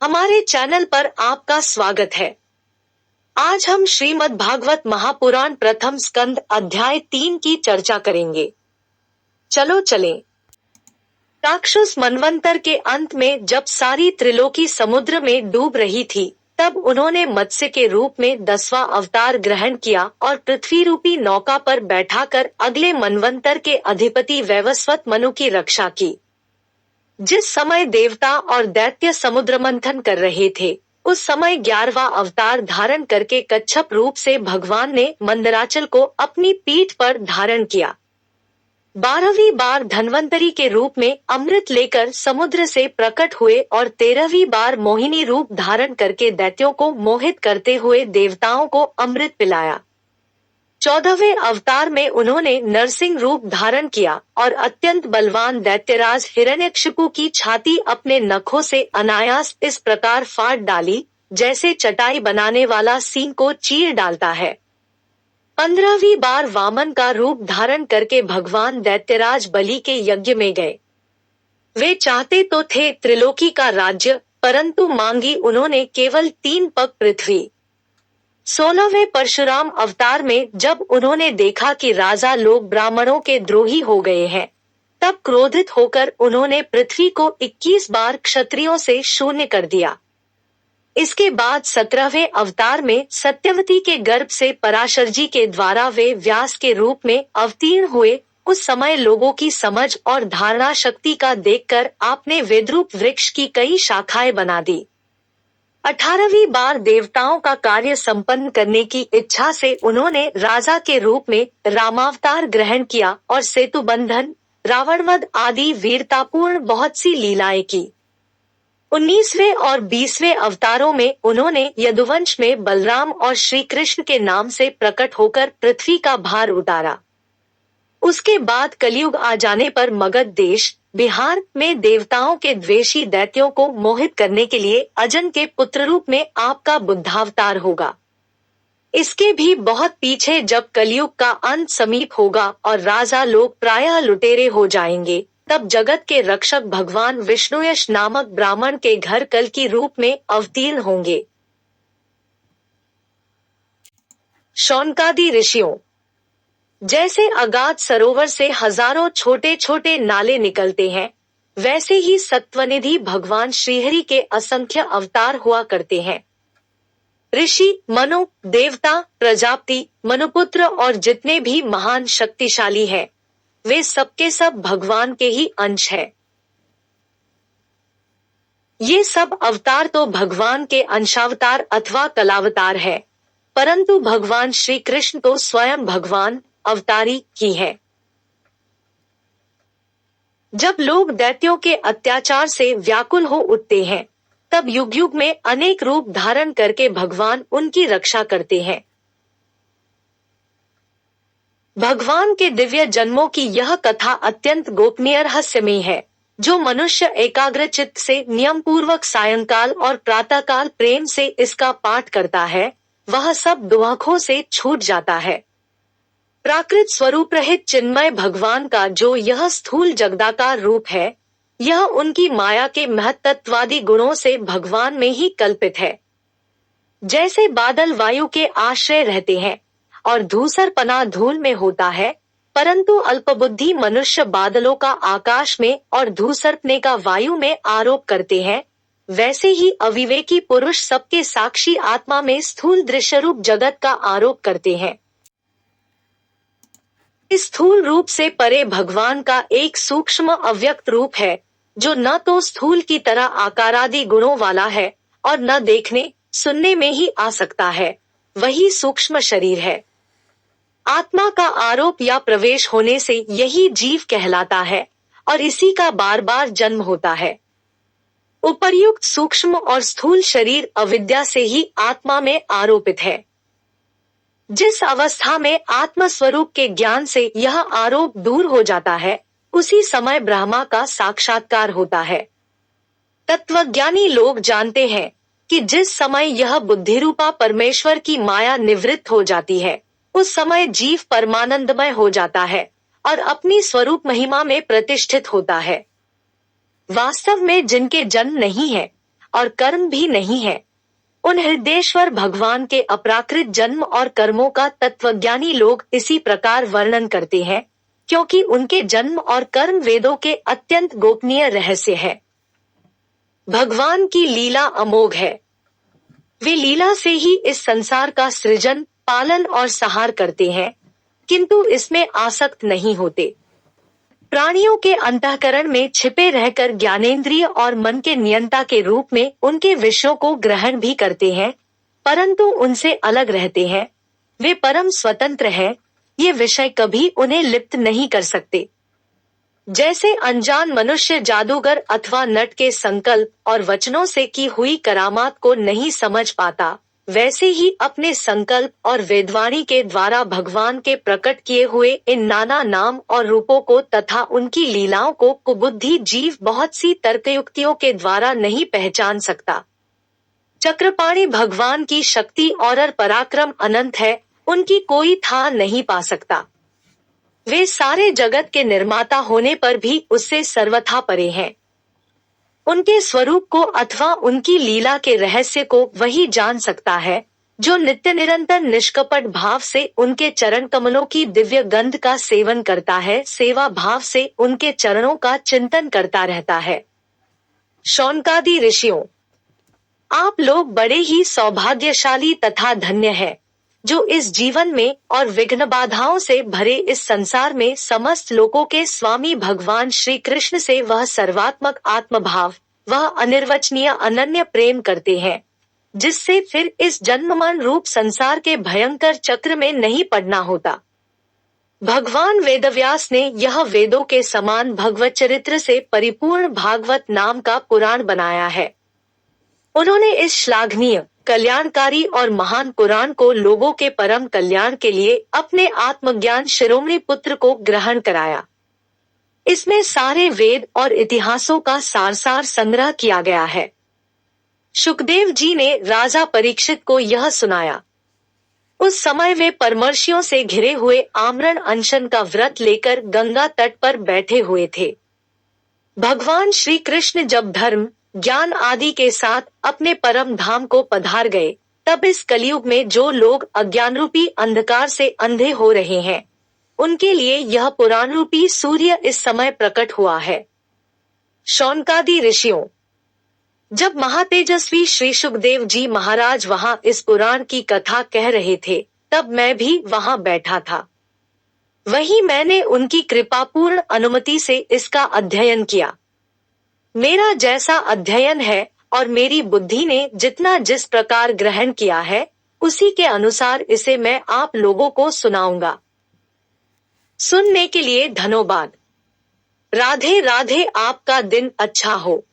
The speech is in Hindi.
हमारे चैनल पर आपका स्वागत है। आज हम श्रीमद् भागवत महापुराण प्रथम स्कंद अध्याय 3 की चर्चा करेंगे। चलो चलें। राक्षस मनवंतर के अंत में जब सारी त्रिलोकी समुद्र में डूब रही थी, तब उन्होंने मत्स्य के रूप में 10वां अवतार ग्रहण किया और पृथ्वी रूपी नौका पर बैठाकर अगले मनवंतर के अधिपति वैवस्वत मनु की रक्षा की। जिस समय देवता और दैत्य समुद्र मंथन कर रहे थे, उस समय 11वां अवतार धारण करके कच्छप रूप से भगवान ने मंदराचल को अपनी पीठ पर धारण किया। 12वीं बार धन्वंतरी के रूप में अमृत लेकर समुद्र से प्रकट हुए और 13वीं बार मोहिनी रूप धारण करके दैत्यों को मोहित करते हुए देवताओं को अमृत पिलाया। 14वें अवतार में उन्होंने नरसिंह रूप धारण किया और अत्यंत बलवान दैत्यराज हिरण्यकशिपु की छाती अपने नखों से अनायास इस प्रकार फाड़ डाली, जैसे चटाई बनाने वाला सींग को चीर डालता है। 15वीं बार वामन का रूप धारण करके भगवान दैत्यराज बलि के यज्ञ में गए। वे चाहते तो थे त्रिलोकी का राज्य, परंतु मांगी उन्होंने केवल 3 पग पृथ्वी। 16वें परशुराम अवतार में जब उन्होंने देखा कि राजा लोग ब्राह्मणों के द्रोही हो गए हैं, तब क्रोधित होकर उन्होंने पृथ्वी को 21 बार क्षत्रियों से शून्य कर दिया। इसके बाद 17वें अवतार में सत्यवती के गर्भ से पराशर जी के द्वारा वे व्यास के रूप में अवतीर्ण हुए। उस समय लोगों की समझ और धारणा शक्ति का देखकर आपने वेदरूप वृक्ष की कई शाखाएं बना दी। 18वीं बार देवताओं का कार्य संपन्न करने की इच्छा से उन्होंने राजा के रूप में रामावतार ग्रहण किया और सेतु बंधन, रावणवध आदि वीरतापूर्ण बहुत सी लीलाएं की। 19वें और 20वें अवतारों में उन्होंने यदुवंश में बलराम और श्री कृष्ण के नाम से प्रकट होकर पृथ्वी का भार उतारा। उसके बाद कलयुग आ जाने पर मगध देश, बिहार में देवताओं के द्वेषी दैत्यों को मोहित करने के लिए अजन के पुत्र रूप में आपका बुद्धावतार होगा। इसके भी बहुत पीछे जब कलयुग का अंत समीप होगा और राजा लोग प्रायः लुटेरे हो जाएंगे, तब जगत के रक्षक भगवान विष्णुयश नामक ब्राह्मण के घर कल की रूप में अवतीर्ण होंगे। शौनकादि ऋषियों जैसे अगाध सरोवर से हजारों छोटे छोटे नाले निकलते हैं, वैसे ही सत्वनिधि भगवान श्रीहरि के असंख्य अवतार हुआ करते हैं। ऋषि, मनु, देवता, प्रजापति, मनुपुत्र और जितने भी महान शक्तिशाली हैं, वे सबके सब भगवान के ही अंश हैं। ये सब अवतार तो भगवान के अंशावतार अथवा कलावतार है, परंतु भगवान श्री कृष्ण तो स्वयं भगवान अवतारी ही है। जब लोग दैत्यों के अत्याचार से व्याकुल हो उठते हैं, तब युग युग में अनेक रूप धारण करके भगवान उनकी रक्षा करते हैं। भगवान के दिव्य जन्मों की यह कथा अत्यंत गोपनीय रहस्यमयी है। जो मनुष्य एकाग्रचित्त से नियम पूर्वक सायंकाल और प्रातःकाल प्रेम से इसका पाठ करता है, वह सब दुआखों से छूट जाता है। प्राकृत स्वरूप रहित चिन्मय भगवान का जो यह स्थूल जगदाकार रूप है, यह उनकी माया के महत्त्ववादी गुणों से भगवान में ही कल्पित है। जैसे बादल वायु के आश्रय रहते हैं और धूसर पना धूल में होता है, परंतु अल्पबुद्धि मनुष्य बादलों का आकाश में और धूसरपने का वायु में आरोप करते हैं, वैसे ही अविवेकी पुरुष सबके साक्षी आत्मा में स्थूल दृश्यरूप जगत का आरोप करते हैं। इस स्थूल रूप से परे भगवान का एक सूक्ष्म अव्यक्त रूप है, जो न तो स्थूल की तरह आकारादि गुणों वाला है और न देखने सुनने में ही आ सकता है, वही सूक्ष्म शरीर है। आत्मा का आरोप या प्रवेश होने से यही जीव कहलाता है और इसी का बार बार जन्म होता है। उपर्युक्त सूक्ष्म और स्थूल शरीर अविद्या से ही आत्मा में आरोपित है। जिस अवस्था में आत्म स्वरूप के ज्ञान से यह आरोप दूर हो जाता है, उसी समय ब्रह्मा का साक्षात्कार होता है। तत्वज्ञानी लोग जानते हैं कि जिस समय यह बुद्धिरूपा परमेश्वर की माया निवृत्त हो जाती है, उस समय जीव परमानंदमय हो जाता है और अपनी स्वरूप महिमा में प्रतिष्ठित होता है। वास्तव में जिनके जन्म नहीं है और कर्म भी नहीं है। उन हृदयेश्वर भगवान के अपराकृत जन्म और कर्मों का तत्वज्ञानी लोग इसी प्रकार वर्णन करते हैं, क्योंकि उनके जन्म और कर्म वेदों के अत्यंत गोपनीय रहस्य है। भगवान की लीला अमोघ है। वे लीला से ही इस संसार का सृजन, पालन और सहार करते हैं, किंतु इसमें आसक्त नहीं होते। प्राणियों के अंतःकरण में छिपे रहकर ज्ञानेंद्रिय और मन के नियंता के रूप में उनके विषयों को ग्रहण भी करते हैं, परंतु उनसे अलग रहते हैं। वे परम स्वतंत्र हैं, ये विषय कभी उन्हें लिप्त नहीं कर सकते। जैसे अनजान मनुष्य जादूगर अथवा नट के संकल्प और वचनों से की हुई करामात को नहीं समझ पाता, वैसे ही अपने संकल्प और वेदवाणी के द्वारा भगवान के प्रकट किए हुए इन नाना नाम और रूपों को तथा उनकी लीलाओं को कुबुद्धि जीव बहुत सी तर्कयुक्तियों के द्वारा नहीं पहचान सकता। चक्रपाणि भगवान की शक्ति और पराक्रम अनंत है, उनकी कोई था नहीं पा सकता। वे सारे जगत के निर्माता होने पर भी उससे सर्वथा परे हैं। उनके स्वरूप को अथवा उनकी लीला के रहस्य को वही जान सकता है, जो नित्य निरंतर निष्कपट भाव से उनके चरण कमलों की दिव्य गंध का सेवन करता है, सेवा भाव से उनके चरणों का चिंतन करता रहता है। शौनकादि ऋषियों, आप लोग बड़े ही सौभाग्यशाली तथा धन्य हैं, जो इस जीवन में और विघ्न बाधाओं से भरे इस संसार में समस्त लोकों के स्वामी भगवान श्री कृष्ण से वह सर्वात्मक आत्मभाव, वह अनिर्वचनीय अनन्य प्रेम करते हैं, जिससे फिर इस जन्ममरण रूप संसार के भयंकर चक्र में नहीं पड़ना होता। भगवान वेदव्यास ने यह वेदों के समान भगवत चरित्र से परिपूर्ण भागवत नाम का पुराण बनाया है। उन्होंने इस श्लाघनीय, कल्याणकारी और महान पुराण को लोगों के परम कल्याण के लिए अपने आत्मज्ञान शिरोमणि पुत्र को ग्रहण कराया। इसमें सारे वेद और इतिहासों का सार संग्रह किया गया है। शुकदेव जी ने राजा परीक्षित को यह सुनाया। उस समय वे परमर्शियों से घिरे हुए आमरण अनशन का व्रत लेकर गंगा तट पर बैठे हुए थे। भगवान श्री कृष्ण जब धर्म, ज्ञान आदि के साथ अपने परम धाम को पधार गए, तब इस कलयुग में जो लोग अज्ञान रूपी अंधकार से अंधे हो रहे हैं, उनके लिए यह पुराण रूपी सूर्य इस समय प्रकट हुआ है। शौनकादि ऋषियों, जब महातेजस्वी श्री शुकदेव जी महाराज वहां इस पुराण की कथा कह रहे थे, तब मैं भी वहां बैठा था। वहीं मैंने उनकी कृपापूर्ण अनुमति से इसका अध्ययन किया। मेरा जैसा अध्ययन है और मेरी बुद्धि ने जितना जिस प्रकार ग्रहण किया है, उसी के अनुसार इसे मैं आप लोगों को सुनाऊंगा। सुनने के लिए धन्यवाद। राधे राधे। आपका दिन अच्छा हो।